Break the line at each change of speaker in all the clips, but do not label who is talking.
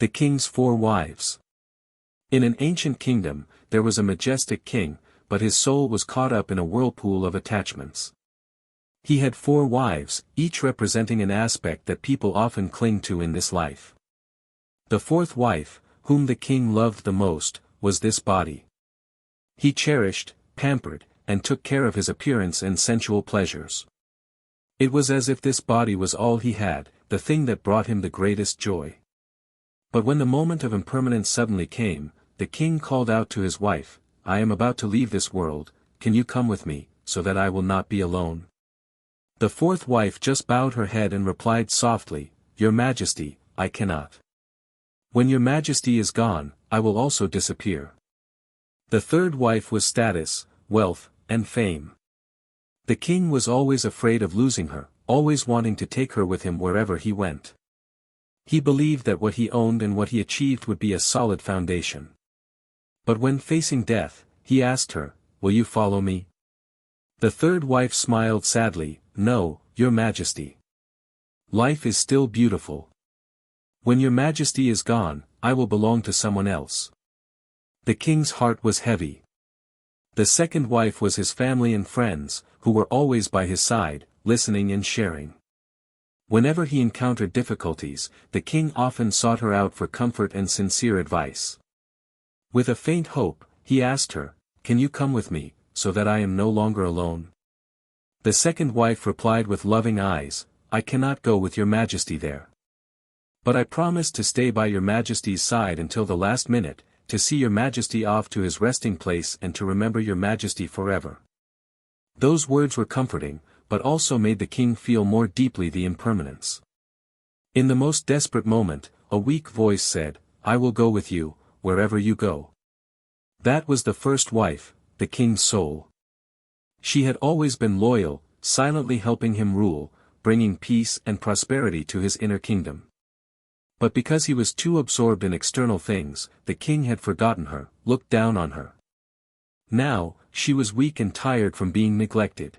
The King's Four Wives. In an ancient kingdom, there was a majestic king, but his soul was caught up in a whirlpool of attachments. He had 4 wives, each representing an aspect that people often cling to in this life. The 4th wife, whom the king loved the most, was this body. He cherished, pampered, and took care of his appearance and sensual pleasures. It was as if this body was all he had, the thing that brought him the greatest joy. But when the moment of impermanence suddenly came, the king called out to his wife, "I am about to leave this world, can you come with me, so that I will not be alone?" The 4th wife just bowed her head and replied softly, "Your Majesty, I cannot. When your Majesty is gone, I will also disappear." The 3rd wife was status, wealth, and fame. The king was always afraid of losing her, always wanting to take her with him wherever he went. He believed that what he owned and what he achieved would be a solid foundation. But when facing death, he asked her, "Will you follow me?" The 3rd wife smiled sadly, "No, Your Majesty. Life is still beautiful. When Your Majesty is gone, I will belong to someone else." The king's heart was heavy. The 2nd wife was his family and friends, who were always by his side, listening and sharing. Whenever he encountered difficulties, the king often sought her out for comfort and sincere advice. With a faint hope, he asked her, "Can you come with me, so that I am no longer alone?" The 2nd wife replied with loving eyes, "I cannot go with Your Majesty there. But I promise to stay by Your Majesty's side until the last minute, to see Your Majesty off to his resting place and to remember Your Majesty forever." Those words were comforting, but also made the king feel more deeply the impermanence. In the most desperate moment, a weak voice said, "I will go with you, wherever you go." That was the 1st wife, the king's soul. She had always been loyal, silently helping him rule, bringing peace and prosperity to his inner kingdom. But because he was too absorbed in external things, the king had forgotten her, looked down on her. Now, she was weak and tired from being neglected.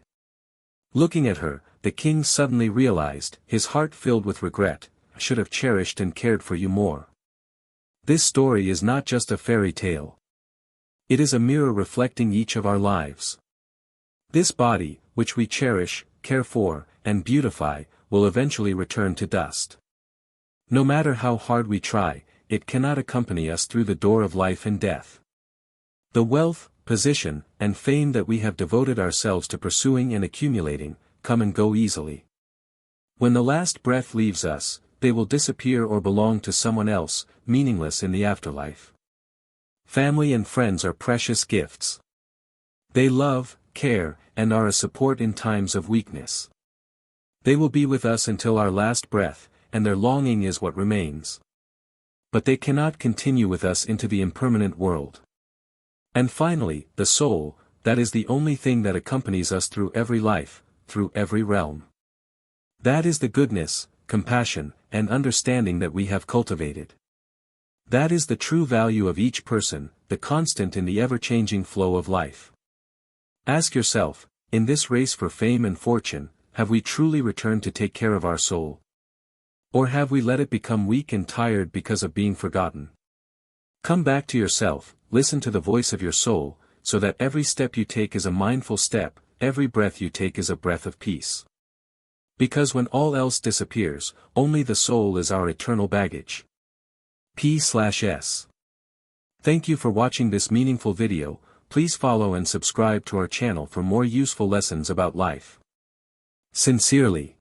Looking at her, the king suddenly realized, his heart filled with regret, "I should have cherished and cared for you more." This story is not just a fairy tale. It is a mirror reflecting each of our lives. This body, which we cherish, care for, and beautify, will eventually return to dust. No matter how hard we try, it cannot accompany us through the door of life and death. The wealth, position, and fame that we have devoted ourselves to pursuing and accumulating, come and go easily. When the last breath leaves us, they will disappear or belong to someone else, meaningless in the afterlife. Family and friends are precious gifts. They love, care, and are a support in times of weakness. They will be with us until our last breath, and their longing is what remains. But they cannot continue with us into the impermanent world. And finally, the soul, that is the only thing that accompanies us through every life, through every realm. That is the goodness, compassion, and understanding that we have cultivated. That is the true value of each person, the constant in the ever-changing flow of life. Ask yourself, in this race for fame and fortune, have we truly returned to take care of our soul? Or have we let it become weak and tired because of being forgotten? Come back to yourself, listen to the voice of your soul, so that every step you take is a mindful step, every breath you take is a breath of peace. Because when all else disappears, only the soul is our eternal baggage. P/S. Thank you for watching this meaningful video. Please follow and subscribe to our channel for more useful lessons about life. Sincerely.